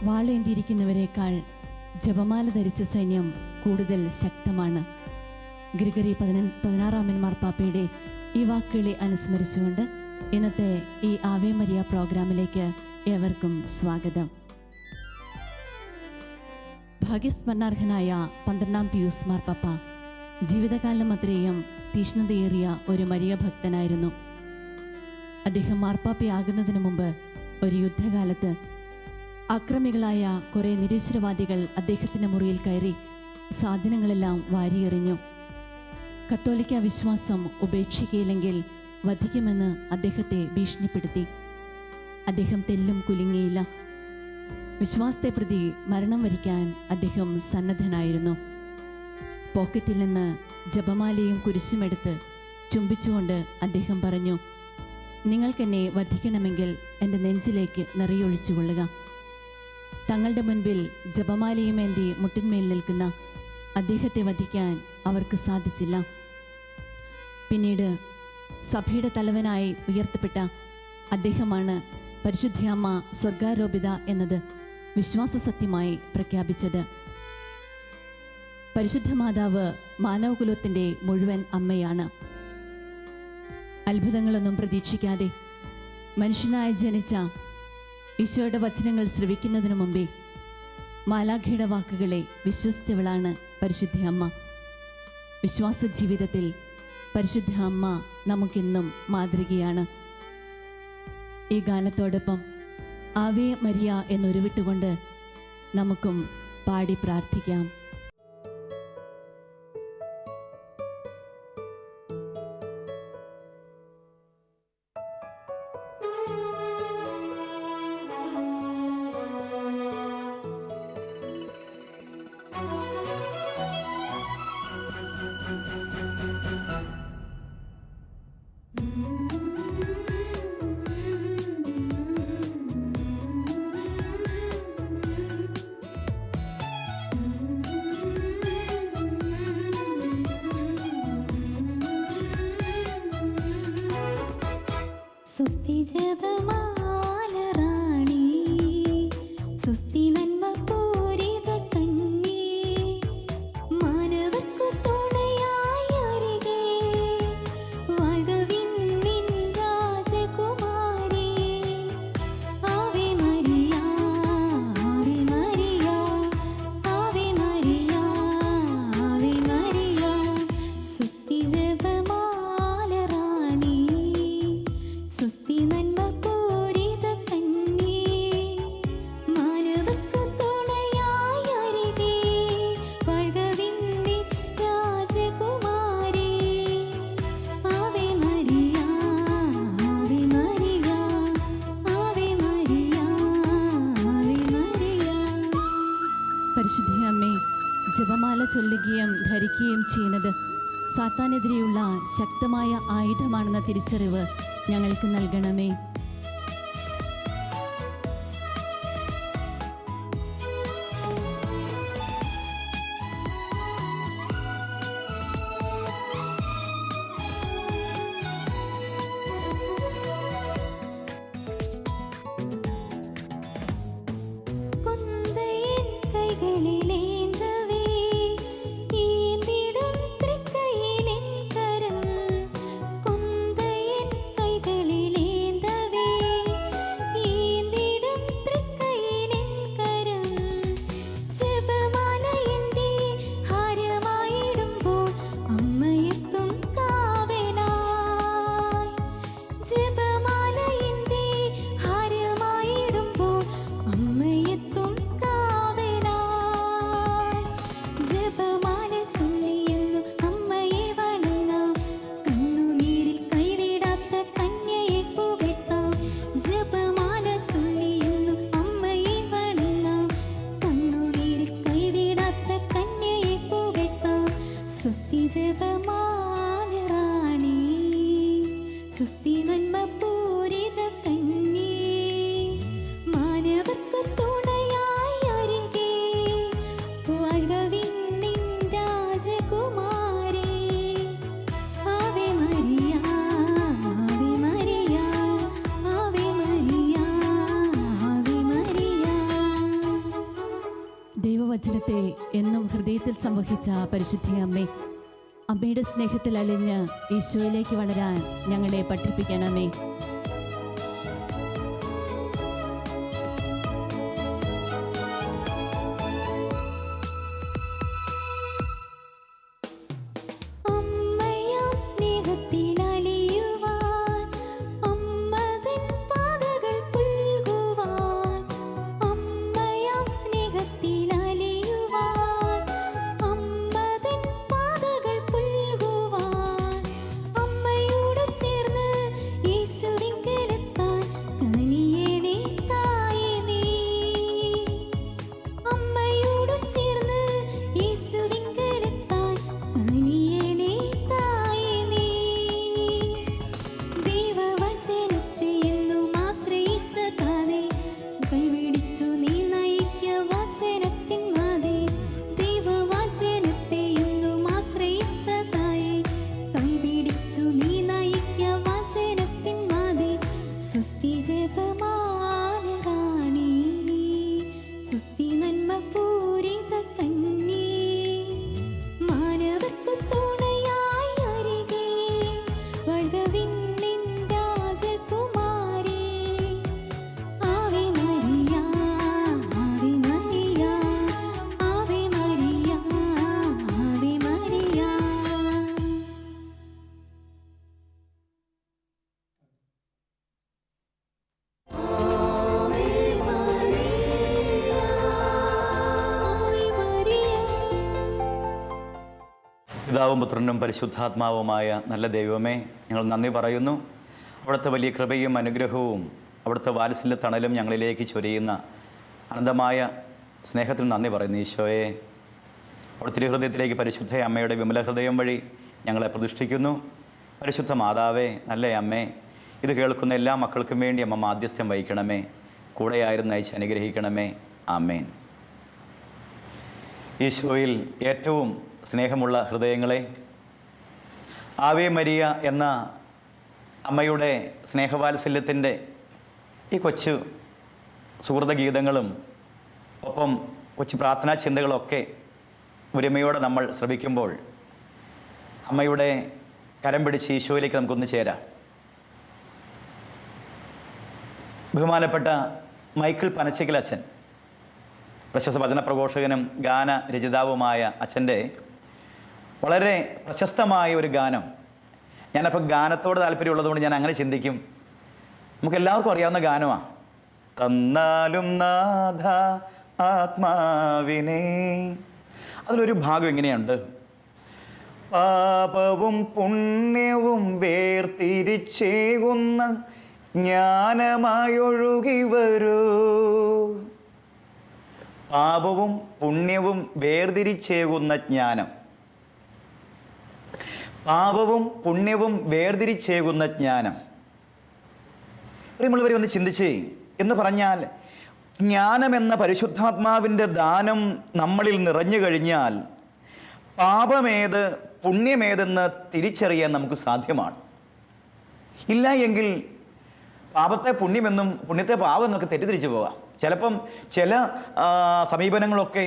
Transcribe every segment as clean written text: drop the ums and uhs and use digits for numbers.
വാളേന്തിയിരിക്കുന്നവരെക്കാൾ ജപമാല ധരിച്ച സൈന്യം കൂടുതൽ ശക്തമാണ്. ഗ്രിഗറി 16 മാർപ്പാപ്പയുടെ ഈ വാക്കുകളെ അനുസ്മരിച്ചുകൊണ്ട് ഇന്നത്തെ ഈ ആവേ മരിയ പ്രോഗ്രാമിലേക്ക് ഏവർക്കും സ്വാഗതം. ഭാഗ്യസ്മരണാർഹനായ 12 പിയൂസ് മാർപ്പാപ്പ ജീവിതകാലം അത്രയും തീഷ്ണതയേറിയ ഒരു മരിയ ഭക്തനായിരുന്നു. അദ്ദേഹം മാർപ്പാപ്പയാകുന്നതിനു മുമ്പ് ഒരു യുദ്ധകാലത്ത് അക്രമികളായ കുറേ നിരീശ്വരവാദികൾ അദ്ദേഹത്തിൻ്റെ മുറിയിൽ കയറി സാധനങ്ങളെല്ലാം വാരിയെറിഞ്ഞു. കത്തോലിക്ക വിശ്വാസം ഉപേക്ഷിക്കുകയില്ലെങ്കിൽ വധിക്കുമെന്ന് അദ്ദേഹത്തെ ഭീഷണിപ്പെടുത്തി. അദ്ദേഹം തെല്ലും കുലുങ്ങിയില്ല. വിശ്വാസത്തെ പ്രതി മരണം വരിക്കാൻ അദ്ദേഹം സന്നദ്ധനായിരുന്നു. പോക്കറ്റിൽ നിന്ന് ജപമാലയും കുരിശുമെടുത്ത് ചുംബിച്ചുകൊണ്ട് അദ്ദേഹം പറഞ്ഞു, നിങ്ങൾക്കെന്നെ വധിക്കണമെങ്കിൽ എൻ്റെ നെഞ്ചിലേക്ക് നിറയൊഴിച്ചു കൊള്ളുക. തങ്ങളുടെ മുൻപിൽ ജപമാലയും എൻ്റെ മുട്ടിന്മേൽ നിൽക്കുന്ന അദ്ദേഹത്തെ വധിക്കാൻ അവർക്ക് സാധിച്ചില്ല. പിന്നീട് സഭയുടെ തലവനായി ഉയർത്തപ്പെട്ട അദ്ദേഹമാണ് പരിശുദ്ധയമ്മ സ്വർഗാരോപിത എന്നത് വിശ്വാസ സത്യമായി പ്രഖ്യാപിച്ചത്. പരിശുദ്ധ മാതാവ് മാനവകുലത്തിൻ്റെ മുഴുവൻ അമ്മയാണ്. അത്ഭുതങ്ങളൊന്നും പ്രതീക്ഷിക്കാതെ മനുഷ്യനായി ജനിച്ച ഈശോയുടെ വചനങ്ങൾ ശ്രവിക്കുന്നതിനു മുമ്പേ മാലാഖയുടെ വാക്കുകളെ വിശ്വസിച്ചവളാണ് പരിശുദ്ധ അമ്മ. വിശ്വാസ ജീവിതത്തിൽ പരിശുദ്ധ അമ്മ നമുക്കെന്നും മാതൃകയാണ്. ഈ ഗാനത്തോടൊപ്പം ആവേ മരിയ എന്നുരുവിട്ടുകൊണ്ട് നമുക്കും പാടി പ്രാർത്ഥിക്കാം. സ്വസ്തി ജപമാല റാണി, സ്വസ്തി നന്മ പൂരിത കന്യേ, മാനവർക്കു തുണയായി അരികെ വാഴ്ക വിണ്ണിൻ രാജകുമാരി. Ave Maria, Ave Maria, Ave Maria, Ave Maria. സ്വസ്തി ജപമാല റാണി, സ്വസ്തി നന്മ പൂരിത കന്യേ, മാനവർക്കു തുണയായി അരികെ വാഴ്ക വിണ്ണിൻ രാജകുമാരി. Ave Maria, Ave Maria, Ave Maria, Ave Maria. പരിശുദ്ധ അമ്മേ, ജപമാല ചൊല്ലുകയും ധരിക്കുകയും ചെയ്യുന്നത് സാത്താനെതിരെയുള്ള ശക്തമായ ആയുധമാണെന്ന തിരിച്ചറിവ് ഞങ്ങൾക്ക് നൽകണമേ. കുന്തയൻ കൈകളിലേന്തവേ, ഈന്തിടും തൃക്കൈയിലെൻ കരം. കുന്തയൻ കൈകളിലേന്തവേ, വചനത്തെ എന്നും ഹൃദയത്തിൽ സംവഹിച്ച പരിശുദ്ധ അമ്മേ, അമ്മയുടെ സ്നേഹത്തിൽ അലിഞ്ഞ് ഈശോയിലേക്ക് വളരാൻ ഞങ്ങളെ പഠിപ്പിക്കണമേ. പിതാവും പുത്രനും പരിശുദ്ധാത്മാവുമായ നല്ല ദൈവമേ, ഞങ്ങൾ നന്ദി പറയുന്നു. അവിടുത്തെ വലിയ കൃപയും അനുഗ്രഹവും അവിടുത്തെ വാത്സല്യ തണലും ഞങ്ങളിലേക്ക് ചൊരിയുന്ന അനന്തമായ സ്നേഹത്തിന് നന്ദി പറയുന്നു. ഈശോയെ, അവിടുത്തെ ഹൃദയത്തിലേക്ക് പരിശുദ്ധ അമ്മയുടെ വിമല ഹൃദയം വഴി ഞങ്ങളെ പ്രതിഷ്ഠിക്കുന്നു. പരിശുദ്ധ മാതാവേ, നല്ല അമ്മേ, ഇത് കേൾക്കുന്ന എല്ലാ മക്കൾക്കും വേണ്ടി അമ്മ മാധ്യസ്ഥ്യം വഹിക്കണമേ. കൂടെയായിരുന്നു അയച്ച് അനുഗ്രഹിക്കണമേ. ആമേൻ. ഈശോയിൽ ഏറ്റവും സ്നേഹമുള്ള ഹൃദയങ്ങളെ, ആവേ മരിയ എന്ന അമ്മയുടെ സ്നേഹവാത്സല്യത്തിൻ്റെ ഈ കൊച്ചു സുഹൃതഗീതങ്ങളും ഒപ്പം കൊച്ചു പ്രാർത്ഥനാ ചിന്തകളൊക്കെ ഒരുമയോടെ നമ്മൾ ശ്രമിക്കുമ്പോൾ അമ്മയുടെ കരം പിടിച്ച് ഈശോയിലേക്ക് നമുക്കൊന്ന് ചേരാം. ബഹുമാനപ്പെട്ട മൈക്കിൾ പനച്ചിക്കൽ അച്ഛൻ, പ്രശസ്ത വചന പ്രഘോഷകനും ഗാന രചയിതാവുമായ അച്ഛൻ്റെ വളരെ പ്രശസ്തമായ ഒരു ഗാനം, ഞാനപ്പോൾ ഗാനത്തോട് താല്പര്യമുള്ളതുകൊണ്ട് ഞാൻ അങ്ങനെ ചിന്തിക്കും. നമുക്കെല്ലാവർക്കും അറിയാവുന്ന ഗാനമാണ്. തന്നാലും നാഥ ആത്മാവിനെ. അതിലൊരു ഭാഗം ഇങ്ങനെയുണ്ട്: പാപവും പുണ്യവും വേർതിരിച്ചേകുന്ന ജ്ഞാനമായൊഴുകി വരൂ. പാപവും പുണ്യവും വേർതിരിച്ചേകുന്ന ജ്ഞാനം. പാപവും പുണ്യവും വേർതിരിച്ചേകുന്ന ജ്ഞാനം. പ്രിയമുള്ളവരെ, ഒന്ന് ചിന്തിച്ചേ. എന്ന് പറഞ്ഞാൽ ജ്ഞാനമെന്ന പരിശുദ്ധാത്മാവിൻ്റെ ദാനം നമ്മളിൽ നിറഞ്ഞു കഴിഞ്ഞാൽ പാപമേത് പുണ്യമേതെന്ന് തിരിച്ചറിയാൻ നമുക്ക് സാധ്യമാണ്. ഇല്ല എങ്കിൽ പാപത്തെ പുണ്യമെന്നും പുണ്യത്തെ പാപം എന്നൊക്കെ തെറ്റിദ്ധരിച്ചു പോകാം. ചിലപ്പം ചില സമീപനങ്ങളൊക്കെ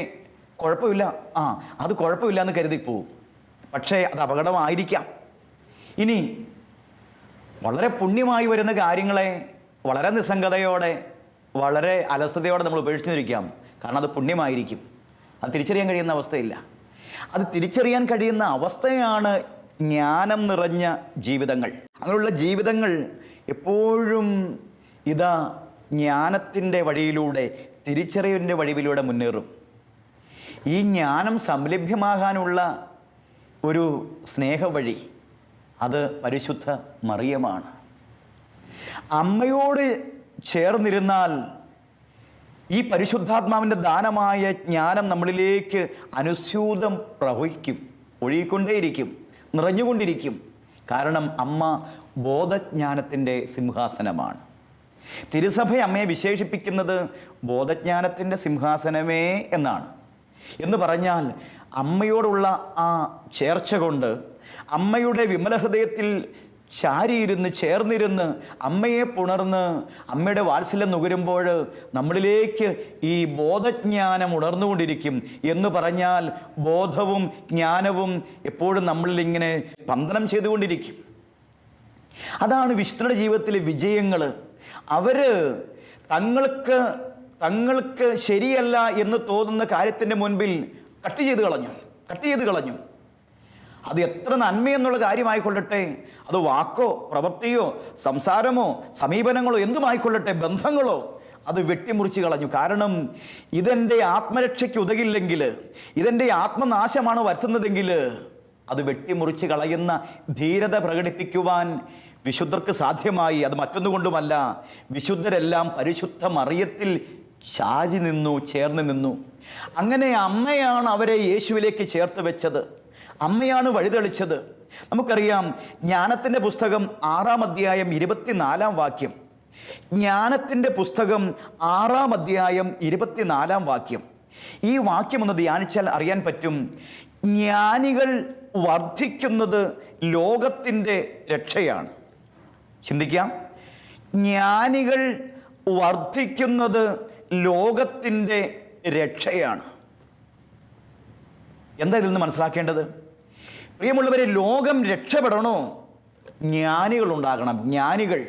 കുഴപ്പമില്ല, അത് കുഴപ്പമില്ല എന്ന് കരുതി പോവും. പക്ഷേ അത് അപകടമായിരിക്കാം. ഇനി വളരെ പുണ്യമായി വരുന്ന കാര്യങ്ങളെ വളരെ നിസ്സംഗതയോടെ വളരെ അലസതയോടെ നമ്മൾ ഉപേക്ഷിച്ചിരിക്കാം. കാരണം അത് പുണ്യമായിരിക്കും. അത് തിരിച്ചറിയാൻ കഴിയുന്ന അവസ്ഥയില്ല. അത് തിരിച്ചറിയാൻ കഴിയുന്ന അവസ്ഥയാണ് ജ്ഞാനം നിറഞ്ഞ ജീവിതങ്ങൾ. അങ്ങനെയുള്ള ജീവിതങ്ങൾ എപ്പോഴും ഇതാ ജ്ഞാനത്തിൻ്റെ വഴിയിലൂടെ, തിരിച്ചറിവിൻ്റെ വഴിയിലൂടെ മുന്നേറും. ഈ ജ്ഞാനം സംലഭ്യമാകാനുള്ള ഒരു സ്നേഹവഴി അത് പരിശുദ്ധ മറിയമാണ്. അമ്മയോട് ചേർന്നിരുന്നാൽ ഈ പരിശുദ്ധാത്മാവിൻ്റെ ദാനമായ ജ്ഞാനം നമ്മളിലേക്ക് അനുസ്യൂതം പ്രവഹിക്കും, ഒഴുകിക്കൊണ്ടേയിരിക്കും, നിറഞ്ഞുകൊണ്ടിരിക്കും. കാരണം അമ്മ ബോധജ്ഞാനത്തിൻ്റെ സിംഹാസനമാണ്. തിരുസഭ അമ്മയെ വിശേഷിപ്പിക്കുന്നത് ബോധജ്ഞാനത്തിൻ്റെ സിംഹാസനമേ എന്നാണ്. എന്ന് പറഞ്ഞാൽ അമ്മയോടുള്ള ആ ചേർച്ച കൊണ്ട്, അമ്മയുടെ വിമല ഹൃദയത്തിൽ ചാരിയിരുന്ന് ചേർന്നിരുന്ന് അമ്മയെ പുണർന്ന് അമ്മയുടെ വാത്സല്യം നുകരുമ്പോൾ നമ്മളിലേക്ക് ഈ ബോധജ്ഞാനം ഉണർന്നുകൊണ്ടിരിക്കും. എന്ന് പറഞ്ഞാൽ ബോധവും ജ്ഞാനവും എപ്പോഴും നമ്മളിൽ ഇങ്ങനെ സ്പന്ദനം ചെയ്തുകൊണ്ടിരിക്കും. അതാണ് വിശുദ്ധരുടെ ജീവിതത്തിലെ വിജയങ്ങൾ. അവർ തങ്ങൾക്ക് ശരിയല്ല എന്ന് തോന്നുന്ന കാര്യത്തിൻ്റെ മുൻപിൽ കട്ട് ചെയ്ത് കളഞ്ഞു. അത് എത്ര നന്മയെന്നുള്ള കാര്യമായിക്കൊള്ളട്ടെ, അത് വാക്കോ പ്രവൃത്തിയോ സംസാരമോ സമീപനങ്ങളോ എന്തുമായിക്കൊള്ളട്ടെ, ബന്ധങ്ങളോ, അത് വെട്ടിമുറിച്ച് കളഞ്ഞു. കാരണം ഇതെൻ്റെ ആത്മരക്ഷയ്ക്ക് ഉതകില്ലെങ്കിൽ, ഇതെൻ്റെ ആത്മനാശമാണ് വരുത്തുന്നതെങ്കിൽ അത് വെട്ടിമുറിച്ച് കളയുന്ന ധീരത പ്രകടിപ്പിക്കുവാൻ വിശുദ്ധർക്ക് സാധ്യമായി. അത് മറ്റൊന്നുകൊണ്ടുമല്ല, വിശുദ്ധരെല്ലാം പരിശുദ്ധ മറിയത്തിൽ ചാരി നിന്നു, ചേർന്ന് നിന്നു. അങ്ങനെ അമ്മയാണ് അവരെ യേശുവിലേക്ക് ചേർത്ത് വെച്ചത്, അമ്മയാണ് വഴിതെളിച്ചത്. നമുക്കറിയാം, ജ്ഞാനത്തിൻ്റെ പുസ്തകം 6-ാം അധ്യായം 24-ാം വാക്യം. ജ്ഞാനത്തിൻ്റെ പുസ്തകം 6-ാം അധ്യായം 24-ാം വാക്യം. ഈ വാക്യം ഒന്ന് ധ്യാനിച്ചാൽ അറിയാൻ പറ്റും, ജ്ഞാനികൾ വർദ്ധിക്കുന്നത് ലോകത്തിൻ്റെ രക്ഷയാണ്. ചിന്തിക്കാം, ജ്ഞാനികൾ വർദ്ധിക്കുന്നത് ലോകത്തിൻ്റെ രക്ഷയാണ്. എന്താ ഇതിൽ നിന്ന് മനസ്സിലാക്കേണ്ടത്? പ്രിയമുള്ളവരെ, ലോകം രക്ഷപ്പെടണോ? ജ്ഞാനികളുണ്ടാകണം, ജ്ഞാനികൾ.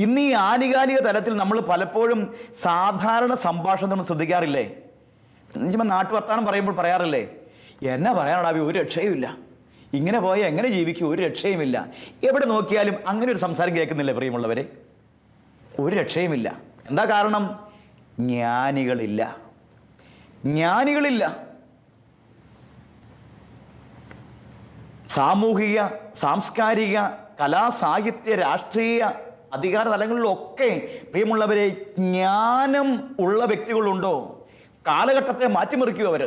ഇന്ന് ഈ ആനുകാലിക തലത്തിൽ നമ്മൾ പലപ്പോഴും സാധാരണ സംഭാഷണം നമ്മൾ ശ്രദ്ധിക്കാറില്ലേ? നാട്ടുവർത്താനം പറയുമ്പോൾ പറയാറില്ലേ, എന്നാ പറയാനാടാ, ഒരു രക്ഷയുമില്ല, ഇങ്ങനെ പോയാൽ എങ്ങനെ ജീവിക്കും, ഒരു രക്ഷയുമില്ല. എവിടെ നോക്കിയാലും അങ്ങനെ ഒരു സംസാരം കേൾക്കുന്നില്ലേ പ്രിയമുള്ളവരെ? ഒരു രക്ഷയുമില്ല. എന്താ കാരണം? ജ്ഞാനികളില്ല. സാമൂഹിക, സാംസ്കാരിക, കലാ, സാഹിത്യ, രാഷ്ട്രീയ, അധികാര തലങ്ങളിലൊക്കെ പ്രിയമുള്ളവരെ ജ്ഞാനം ഉള്ള വ്യക്തികളുണ്ടോ? കാലഘട്ടത്തെ മാറ്റിമറിക്കും അവർ.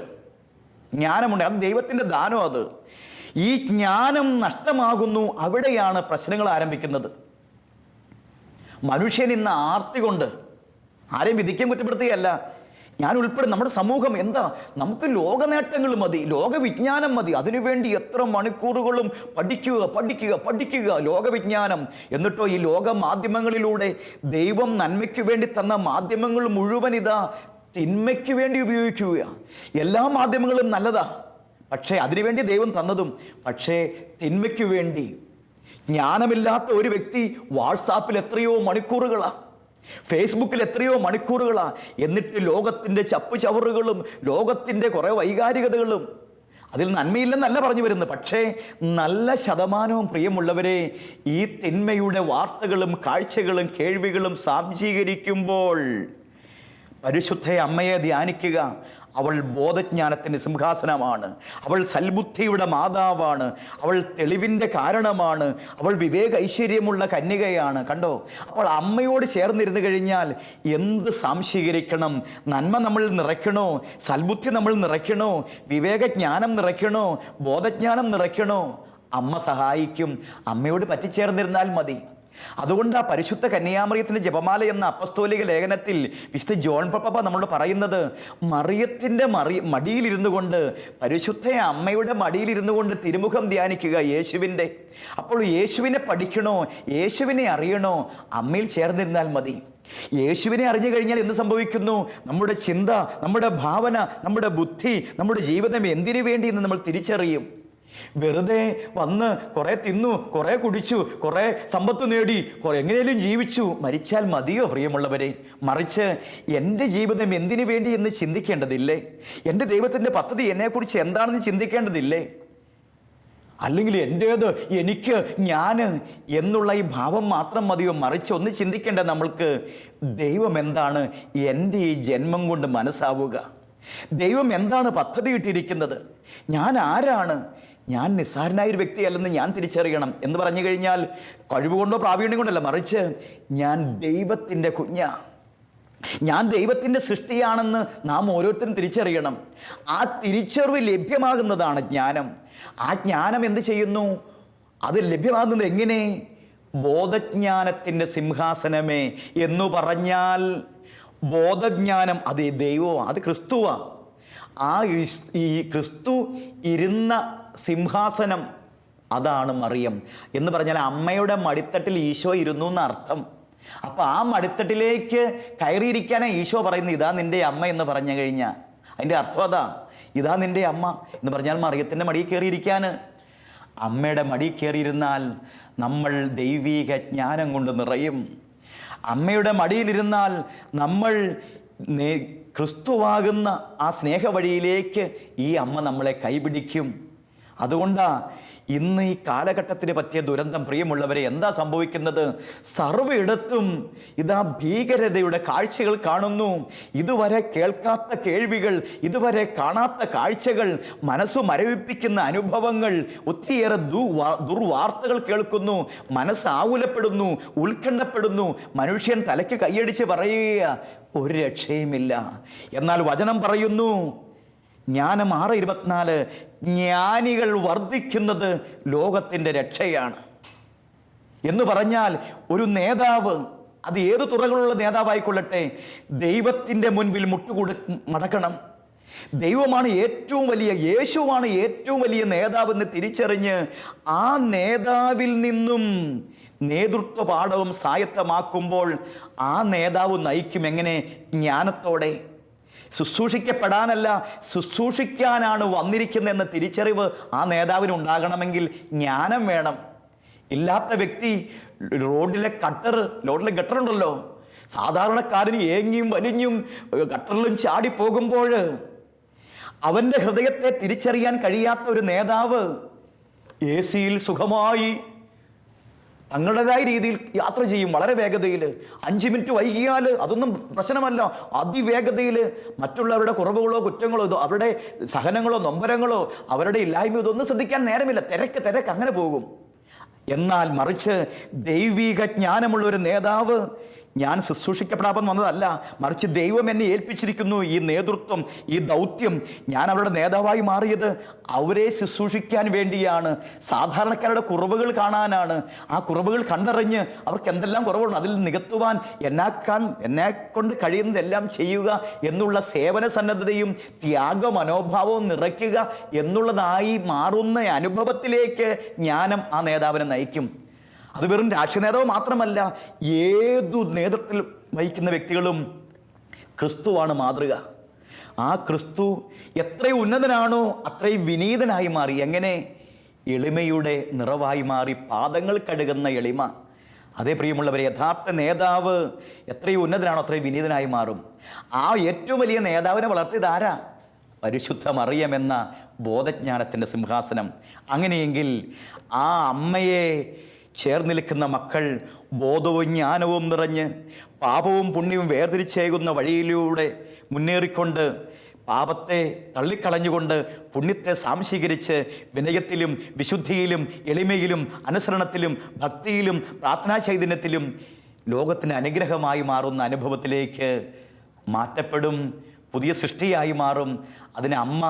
ജ്ഞാനമുണ്ട്, അത് ദൈവത്തിൻ്റെ ദാനം. അത് ഈ ജ്ഞാനം നഷ്ടമാകുന്നു, അവിടെയാണ് പ്രശ്നങ്ങൾ ആരംഭിക്കുന്നത്. മനുഷ്യൻ ഇന്ന് ആർത്തി കൊണ്ട് ആരെയും വിധിക്കാൻ കുറ്റപ്പെടുത്തുകയല്ല, ഞാൻ ഉൾപ്പെടെ നമ്മുടെ സമൂഹം എന്താ, നമുക്ക് ലോക നേട്ടങ്ങൾ മതി, ലോകവിജ്ഞാനം മതി, അതിനുവേണ്ടി എത്ര മണിക്കൂറുകളും പഠിക്കുക ലോകവിജ്ഞാനം. എന്നിട്ടോ ഈ ലോക മാധ്യമങ്ങളിലൂടെ ദൈവം നന്മയ്ക്ക് വേണ്ടി തന്ന മാധ്യമങ്ങൾ മുഴുവൻ ഇതാ തിന്മയ്ക്ക് വേണ്ടി ഉപയോഗിക്കുക. എല്ലാ മാധ്യമങ്ങളും നല്ലതാ, പക്ഷേ അതിനുവേണ്ടി ദൈവം തന്നതും, പക്ഷേ തിന്മയ്ക്ക് വേണ്ടി. ജ്ഞാനമില്ലാത്ത ഒരു വ്യക്തി വാട്സാപ്പിൽ എത്രയോ മണിക്കൂറുകളാണ്, ഫേസ്ബുക്കിൽ എത്രയോ മണിക്കൂറുകളാണ്. എന്നിട്ട് ലോകത്തിൻ്റെ ചപ്പു ചവറുകളും ലോകത്തിൻ്റെ കുറേ വൈകാരികതകളും, അതിൽ നന്മയില്ലെന്നല്ല പറഞ്ഞു വരുന്നത്, പക്ഷേ നല്ല ശതമാനവും പ്രിയമുള്ളവരെ ഈ തിന്മയുടെ വാർത്തകളും കാഴ്ചകളും കേൾവികളും സ്വാംശീകരിക്കുമ്പോൾ പരിശുദ്ധ അമ്മയെ ധ്യാനിക്കുക. അവൾ ബോധജ്ഞാനത്തിൻ്റെ സിംഹാസനമാണ്, അവൾ സൽബുദ്ധിയുടെ മാതാവാണ്, അവൾ തെളിവിൻ്റെ കാരണമാണ്, അവൾ വിവേക ഐശ്വര്യമുള്ള കന്യകയാണ്. കണ്ടോ, അപ്പോൾ അമ്മയോട് ചേർന്നിരുന്നു കഴിഞ്ഞാൽ എന്ത് സാംശീകരിക്കണം? നന്മ നമ്മൾ നിറയ്ക്കണോ? സൽബുദ്ധി നമ്മൾ നിറയ്ക്കണോ? വിവേകജ്ഞാനം നിറയ്ക്കണോ? ബോധജ്ഞാനം നിറയ്ക്കണോ? അമ്മ സഹായിക്കും. അമ്മയോട് പറ്റിച്ചേർന്നിരുന്നാൽ മതി. അതുകൊണ്ട് ആ പരിശുദ്ധ കന്യാമറിയത്തിൻ്റെ ജപമാല എന്ന അപ്പസ്തോലിക ലേഖനത്തിൽ വിശുദ്ധ ജോൺ പാപ്പ നമ്മളോട് പറയുന്നത്, മറിയത്തിൻ്റെ മടിയിലിരുന്നു കൊണ്ട്, പരിശുദ്ധ അമ്മയുടെ മടിയിലിരുന്നു കൊണ്ട് തിരുമുഖം ധ്യാനിക്കുക യേശുവിൻ്റെ. അപ്പോൾ യേശുവിനെ പഠിക്കണോ, യേശുവിനെ അറിയണോ? അമ്മയിൽ ചേർന്നിരുന്നാൽ മതി. യേശുവിനെ അറിഞ്ഞു കഴിഞ്ഞാൽ എന്ത് സംഭവിക്കുന്നു? നമ്മുടെ ചിന്ത, നമ്മുടെ ഭാവന, നമ്മുടെ ബുദ്ധി, നമ്മുടെ ജീവിതം എന്തിനു വേണ്ടി എന്ന് നമ്മൾ തിരിച്ചറിയും. വെറുതെ വന്ന് കുറേ തിന്നു, കുറേ കുടിച്ചു, കുറേ സമ്പത്ത് നേടി, എങ്ങനെയും ജീവിച്ചു, മരിച്ചാൽ മതിയോ പ്രിയമുള്ളവരെ? മറിച്ച് എൻ്റെ ജീവിതം എന്തിനു വേണ്ടി എന്ന് ചിന്തിക്കേണ്ടതില്ലേ? എൻ്റെ ദൈവത്തിൻ്റെ പദ്ധതി എന്നെക്കുറിച്ച് എന്താണെന്ന് ചിന്തിക്കേണ്ടതില്ലേ? അല്ലെങ്കിൽ എൻ്റേത്, എനിക്ക്, ഞാൻ എന്നുള്ള ഈ ഭാവം മാത്രം മതിയോ? മറിച്ച് ഒന്ന് ചിന്തിക്കേണ്ടത് നമ്മൾക്ക്, ദൈവം എന്താണ് എൻ്റെ ഈ ജന്മം കൊണ്ട് മനസ്സാവുക? ദൈവം എന്താണ് പദ്ധതി ഇട്ടിരിക്കുന്നത്? ഞാൻ ആരാണ്? ഞാൻ നിസ്സാരനായൊരു വ്യക്തിയല്ലെന്ന് ഞാൻ തിരിച്ചറിയണം. എന്ന് പറഞ്ഞു കഴിഞ്ഞാൽ കഴിവുകൊണ്ടോ പ്രാവീണ്യം കൊണ്ടല്ല, മറിച്ച് ഞാൻ ദൈവത്തിൻ്റെ കുഞ്ഞാ, ഞാൻ ദൈവത്തിൻ്റെ സൃഷ്ടിയാണെന്ന് നാം ഓരോരുത്തരും തിരിച്ചറിയണം. ആ തിരിച്ചറിവ് ലഭ്യമാകുന്നതാണ് ജ്ഞാനം. ആ ജ്ഞാനം എന്ത് ചെയ്യുന്നു? അത് ലഭ്യമാകുന്നത് എങ്ങനെ? ബോധജ്ഞാനത്തിൻ്റെ സിംഹാസനമേ എന്ന് പറഞ്ഞാൽ ബോധജ്ഞാനം അത് ദൈവമാണ്, അത് ക്രിസ്തുവാണ്. ഈ ക്രിസ്തു ഇരുന്ന സിംഹാസനം, അതാണ് മറിയം എന്ന് പറഞ്ഞാൽ അമ്മയുടെ മടിത്തട്ടിൽ ഈശോ ഇരുന്നു എന്നർത്ഥം. അപ്പോൾ ആ മടിത്തട്ടിലേക്ക് കയറിയിരിക്കാനാണ് ഈശോ പറയുന്നത്, ഇതാ നിൻ്റെ അമ്മ എന്ന് പറഞ്ഞു കഴിഞ്ഞാൽ അതിൻ്റെ അർത്ഥം അതാ, ഇതാ നിൻ്റെ അമ്മ എന്ന് പറഞ്ഞാൽ മറിയത്തിൻ്റെ മടിയിൽ കയറിയിരിക്കാൻ. അമ്മയുടെ മടിയിൽ കയറിയിരുന്നാൽ നമ്മൾ ദൈവീക ജ്ഞാനം കൊണ്ട് നിറയും. അമ്മയുടെ മടിയിലിരുന്നാൽ നമ്മൾ ക്രിസ്തുവാകുന്ന ആ സ്നേഹവഴിയിലേക്ക് ഈ അമ്മ നമ്മളെ കൈപിടിക്കും. അതുകൊണ്ടാണ് ഇന്ന് ഈ കാലഘട്ടത്തിന് പറ്റിയ ദുരന്തം, പ്രിയമുള്ളവരെ, എന്താ സംഭവിക്കുന്നത്? സർവ്വയിടത്തും ഇതാ ഭീകരതയുടെ കാഴ്ചകൾ കാണുന്നു. ഇതുവരെ കേൾക്കാത്ത കേൾവികൾ, ഇതുവരെ കാണാത്ത കാഴ്ചകൾ, മനസ്സു മരവിപ്പിക്കുന്ന അനുഭവങ്ങൾ, ഒത്തിരിയേറെ ദുർവാർത്തകൾ കേൾക്കുന്നു. മനസ്സ് ആകുലപ്പെടുന്നു, ഉത്കണ്ഠപ്പെടുന്നു. മനുഷ്യൻ തലയ്ക്ക് കൈയടിച്ച് പറയുക, ഒരു രക്ഷയുമില്ല. എന്നാൽ വചനം പറയുന്നു, ജ്ഞാനം 6:24, ജ്ഞാനികൾ വർദ്ധിക്കുന്നത് ലോകത്തിൻ്റെ രക്ഷയാണ് എന്ന് പറഞ്ഞാൽ ഒരു നേതാവ്, അത് ഏത് തുറകളുള്ള നേതാവായിക്കൊള്ളട്ടെ, ദൈവത്തിൻ്റെ മുൻപിൽ മടക്കണം. ദൈവമാണ് ഏറ്റവും വലിയ, യേശുവാണ് ഏറ്റവും വലിയ നേതാവെന്ന് തിരിച്ചറിഞ്ഞ് ആ നേതാവിൽ നിന്നും നേതൃത്വ പാഠവും സ്വായത്തമാക്കുമ്പോൾ ആ നേതാവ് നയിക്കും. എങ്ങനെ? ജ്ഞാനത്തോടെ. ശുശ്രൂഷിക്കപ്പെടാനല്ല, ശുശ്രൂഷിക്കാനാണ് വന്നിരിക്കുന്നതെന്ന തിരിച്ചറിവ് ആ നേതാവിന് ഉണ്ടാകണമെങ്കിൽ ജ്ഞാനം വേണം. ഇല്ലാത്ത വ്യക്തി റോഡിലെ ഗട്ടറുണ്ടല്ലോ, സാധാരണക്കാരന് ഏങ്ങിയും വലിഞ്ഞും ഗട്ടറിലും ചാടിപ്പോകുമ്പോൾ അവൻ്റെ ഹൃദയത്തെ തിരിച്ചറിയാൻ കഴിയാത്ത ഒരു നേതാവ് AC-യിൽ സുഖമായി തങ്ങളുടേതായ രീതിയിൽ യാത്ര ചെയ്യും. വളരെ വേഗതയിൽ, 5 മിനിറ്റ് വൈകിയാൽ അതൊന്നും പ്രശ്നമല്ല. അതിവേഗതയിൽ മറ്റുള്ളവരുടെ കുറവുകളോ കുറ്റങ്ങളോ അവരുടെ സഹനങ്ങളോ നൊമ്പരങ്ങളോ അവരുടെ ഇല്ലായ്മയോ ഇതൊന്നും ശ്രദ്ധിക്കാൻ നേരമില്ല. തിരക്ക് അങ്ങനെ പോകും. എന്നാൽ മറിച്ച് ദൈവിക ജ്ഞാനമുള്ള ഒരു നേതാവ്, ഞാൻ ശുശ്രൂഷിക്കപ്പെടാൻ വന്നതല്ല, മറിച്ച് ദൈവം എന്നെ ഏൽപ്പിച്ചിരിക്കുന്നു ഈ നേതൃത്വം, ഈ ദൗത്യം. ഞാൻ അവരുടെ നേതാവായി മാറിയത് അവരെ ശുശ്രൂഷിക്കാൻ വേണ്ടിയാണ്, സാധാരണക്കാരുടെ കുറവുകൾ കാണാനാണ്. ആ കുറവുകൾ കണ്ടറിഞ്ഞ് അവർക്ക് എന്തെല്ലാം കുറവുണ്ട് അതിൽ നികത്തുവാൻ എന്നെ കൊണ്ട് കഴിയുന്നതെല്ലാം ചെയ്യുക എന്നുള്ള സേവന സന്നദ്ധതയും ത്യാഗ മനോഭാവവും നിറയ്ക്കുക എന്നുള്ളതായി മാറുന്ന അനുഭവത്തിലേക്ക് ജ്ഞാനം ആ നേതാവിനെ നയിക്കും. അത് വെറും രാഷ്ട്രീയ നേതാവ് മാത്രമല്ല, ഏതു നേതൃത്വത്തിൽ വഹിക്കുന്ന വ്യക്തികളും ക്രിസ്തുവാണ് മാതൃക. ആ ക്രിസ്തു എത്രയും ഉന്നതനാണോ അത്രയും വിനീതനായി മാറി. എങ്ങനെ? എളിമയുടെ നിറവായി മാറി, പാദങ്ങൾ കഴുകുന്ന എളിമ. അതേ പ്രിയമുള്ളവരെ, യഥാർത്ഥ നേതാവ് എത്രയും ഉന്നതനാണോ അത്രയും വിനീതനായി മാറും. ആ ഏറ്റവും വലിയ നേതാവിനെ വളർത്തിയത് ആരാ? പരിശുദ്ധ മറിയം എന്ന ബോധജ്ഞാനത്തിൻ്റെ സിംഹാസനം. അങ്ങനെയെങ്കിൽ ആ അമ്മയെ ചേർന്ന് നിൽക്കുന്ന മക്കൾ ബോധവും ജ്ഞാനവും നിറഞ്ഞ് പാപവും പുണ്യവും വേർതിരിച്ചേകുന്ന വഴിയിലൂടെ മുന്നേറിക്കൊണ്ട് പാപത്തെ തള്ളിക്കളഞ്ഞുകൊണ്ട് പുണ്യത്തെ സാംശീകരിച്ച് വിനയത്തിലും വിശുദ്ധിയിലും എളിമയിലും അനുസരണത്തിലും ഭക്തിയിലും പ്രാർത്ഥനാ ചൈതന്യത്തിലും ലോകത്തിന് അനുഗ്രഹമായി മാറുന്ന അനുഭവത്തിലേക്ക് മാറ്റപ്പെടും, പുതിയ സൃഷ്ടിയായി മാറും. അതിന് അമ്മ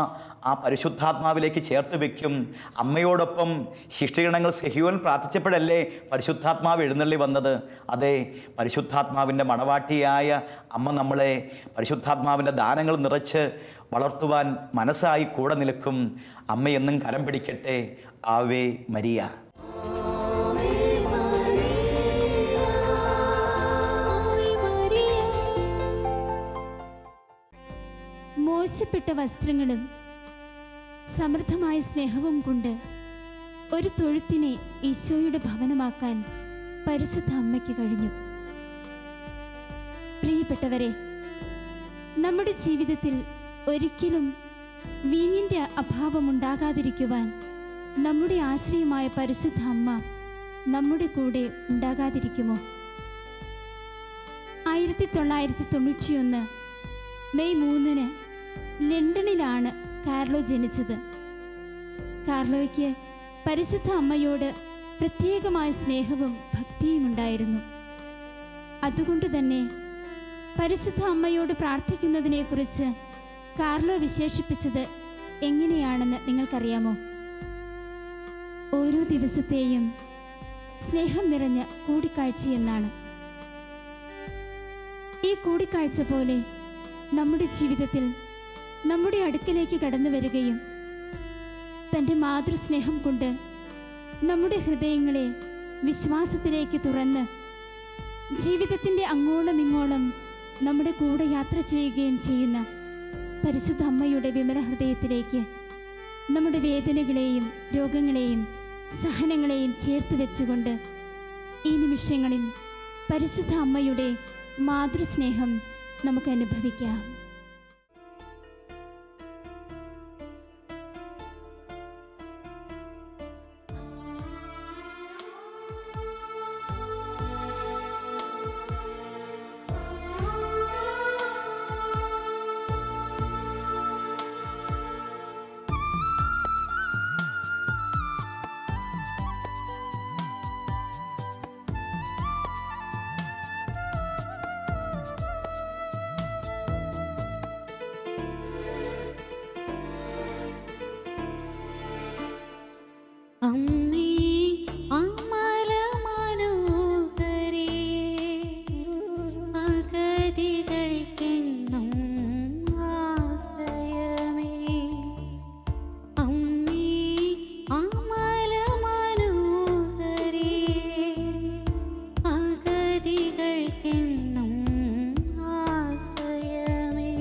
ആ പരിശുദ്ധാത്മാവിലേക്ക് ചേർത്ത് വയ്ക്കും. അമ്മയോടൊപ്പം ശിഷ്ടഗണങ്ങൾ സെഹിയോൻ പ്രാർത്ഥിച്ചപ്പോഴല്ലേ പരിശുദ്ധാത്മാവ് എഴുന്നള്ളി വന്നത്? അതെ, പരിശുദ്ധാത്മാവിൻ്റെ മണവാട്ടിയായ അമ്മ നമ്മളെ പരിശുദ്ധാത്മാവിൻ്റെ ദാനങ്ങൾ നിറച്ച് വളർത്തുവാൻ മനസ്സായി കൂടെ നിൽക്കും. അമ്മയെന്നും കരം പിടിക്കട്ടെ. Ave Maria. മോശപ്പെട്ട വസ്ത്രങ്ങളും സമൃദ്ധമായ സ്നേഹവും കൊണ്ട് ഒരു തൊഴുത്തിനെ ഈശോയുടെ ഭവനമാക്കാൻ പരിശുദ്ധ അമ്മയ്ക്ക് കഴിഞ്ഞു. പ്രിയപ്പെട്ടവരെ, നമ്മുടെ ജീവിതത്തിൽ ഒരിക്കലും വീഞ്ഞിൻ്റെ അഭാവമുണ്ടാകാതിരിക്കുവാൻ നമ്മുടെ ആശ്രയമായ പരിശുദ്ധ അമ്മ നമ്മുടെ കൂടെ ഉണ്ടാകാതിരിക്കുമോ? 1991 മെയ് 3 ലണ്ടനിലാണ് കാർലോ ജനിച്ചത്. കാർലോയ്ക്ക് പരിശുദ്ധ അമ്മയോട് പ്രത്യേകമായ സ്നേഹവും ഭക്തിയും ഉണ്ടായിരുന്നു. അതുകൊണ്ട് തന്നെ പരിശുദ്ധ അമ്മയോട് പ്രാർത്ഥിക്കുന്നതിനെക്കുറിച്ച് കാർലോ വിശേഷിപ്പിച്ചത് എങ്ങനെയാണെന്ന് നിങ്ങൾക്കറിയാമോ? ഓരോ ദിവസത്തെയും സ്നേഹം നിറഞ്ഞ കൂടിക്കാഴ്ചയെന്നാണ്. ഈ കൂടിക്കാഴ്ച പോലെ നമ്മുടെ ജീവിതത്തിൽ നമ്മുടെ അടുക്കലേക്ക് കടന്നു വരികയും തൻ്റെ മാതൃസ്നേഹം കൊണ്ട് നമ്മുടെ ഹൃദയങ്ങളെ വിശ്വാസത്തിലേക്ക് തുറന്ന് ജീവിതത്തിൻ്റെ അങ്ങോളം ഇങ്ങോളം നമ്മുടെ കൂടെ യാത്ര ചെയ്യുകയും ചെയ്യുന്ന പരിശുദ്ധ അമ്മയുടെ വിമല ഹൃദയത്തിലേക്ക് നമ്മുടെ വേദനകളെയും രോഗങ്ങളെയും സഹനങ്ങളെയും ചേർത്ത് വെച്ചുകൊണ്ട് ഈ നിമിഷങ്ങളിൽ പരിശുദ്ധ അമ്മയുടെ മാതൃസ്നേഹം നമുക്ക് അനുഭവിക്കാം. അമ്മേ അമല മനോഹരേ അഗതികൾക്കെന്നും ആശ്രയമേ. അമ്മേ അമല മനോഹരേ അഗതികൾക്കെന്നും ആശ്രയമേ.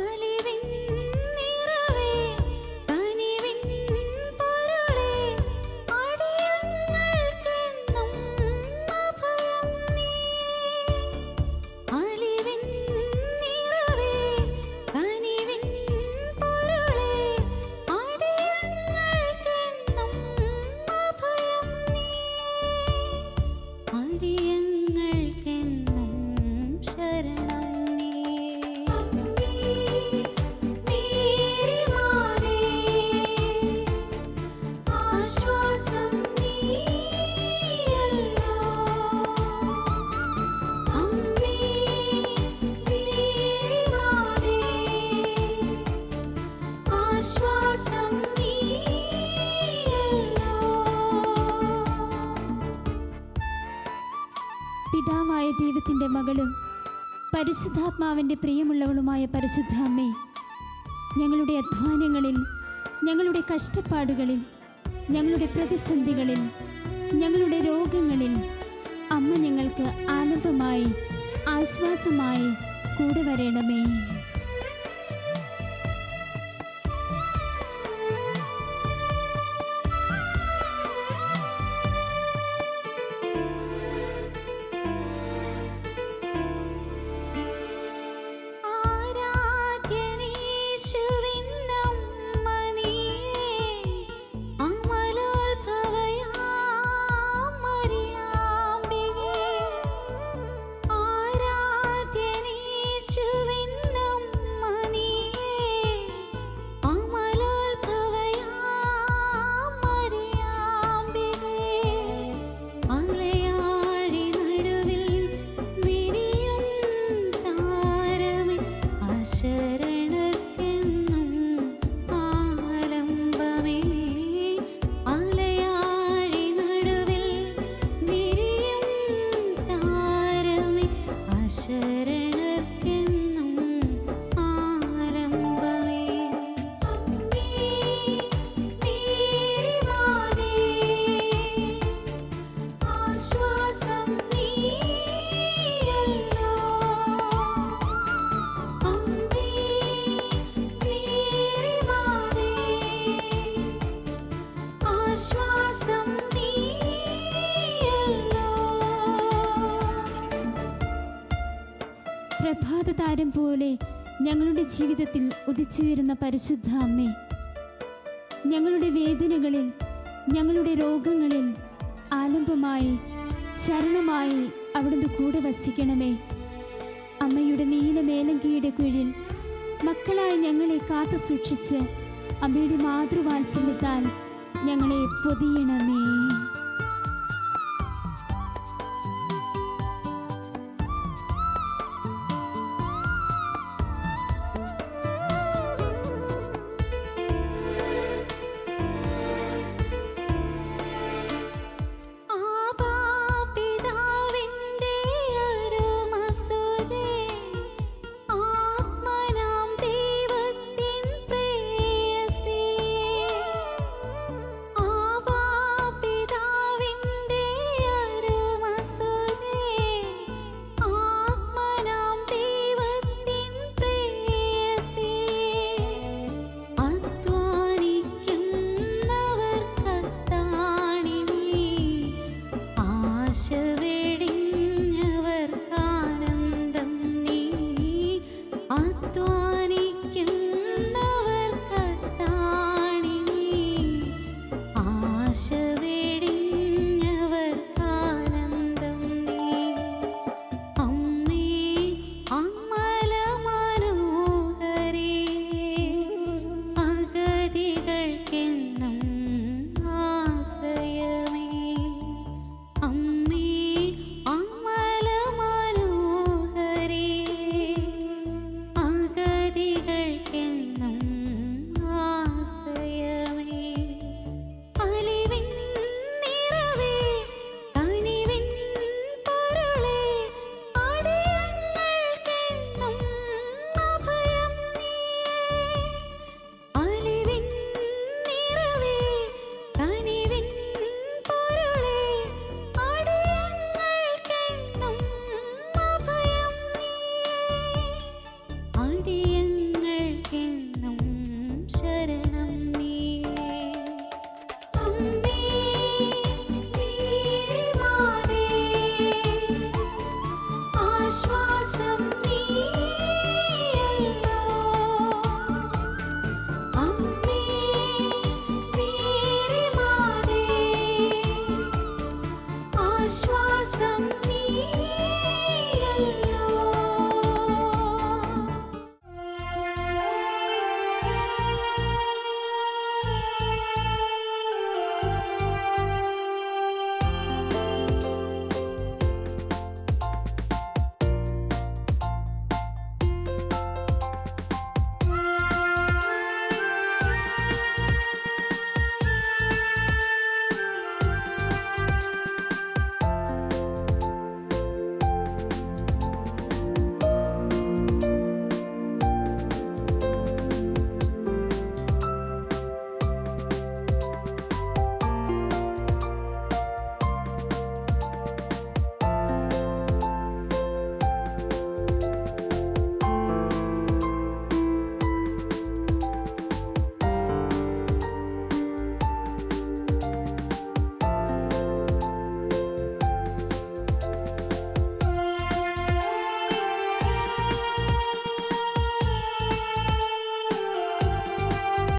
അലിവിൻ നിറവേ കനിവിൻ പൊരുളേ അടിയങ്ങൾക്കെന്നും അഭയം നീ. അലിവിൻ നിറവേ കനിവിൻ പൊരുളേ അടിയങ്ങൾക്കെന്നും അഭയം നീ. അടിയങ്ങൾക്കെന്നും ശരണം നീ. നീരിമാറേ ആശ്വാസം നീയല്ലോ. അമ്മേ നീരിമാറേ ആശ്വാസം നീയല്ലോ. പിതാവായ ദൈവത്തിൻ്റെ മകളും പരിശുദ്ധാത്മാവിൻ്റെ പ്രിയമുള്ളവളുമായ പരിശുദ്ധ അമ്മേ, ഞങ്ങളുടെ അധ്വാനങ്ങളിൽ, ഞങ്ങളുടെ കഷ്ടപ്പാടുകളിൽ, ഞങ്ങളുടെ പ്രതിസന്ധികളിൽ, ഞങ്ങളുടെ രോഗങ്ങളിൽ അമ്മ ഞങ്ങൾക്ക് ആലംബമായി ആശ്വാസമായി കൂടെ വരണമേ. ആരാധ്യനീശുവിനമ്മ നീയേ അമലോത്ഭവയാം മറിയാമ്പികേ. ആരാധ്യനീശുവിനമ്മ നീയേ അമലോത്ഭവയാം മറിയാമ്പികേ. അലയാഴി നടുവിൽ വിരിയും താരമേ അശരണർക്കെന്നും ആലംബമേ. അലയാഴി നടുവിൽ വിരിയും താരമേ അശരണർക്കെന്നും ആലംബമേ. അമ്മേ നീരിമാറേ ആശ്വാസം നീയല്ലോ. അമ്മേ നീരിമാറേ ആശ്വാസം നീയല്ലോ. പ്രഭാത താരം പോലെ ഞങ്ങളുടെ ജീവിതത്തിൽ ഉദിച്ചുയരുന്ന പരിശുദ്ധ അമ്മേ, ഞങ്ങളുടെ വേദനകളിൽ, ഞങ്ങളുടെ രോഗങ്ങളിൽ ആലംബമായി ശരണമായി അവിടുന്ന് കൂടെ വസിക്കണമേ. അമ്മയുടെ നീല മേലങ്കിയുടെ കീഴിൽ മക്കളായ ഞങ്ങളെ കാത്തു സൂക്ഷിച്ച് അമ്മയുടെ മാതൃവാത്സല്യത്താൽ ഞങ്ങളെ പൊതിയണമേ.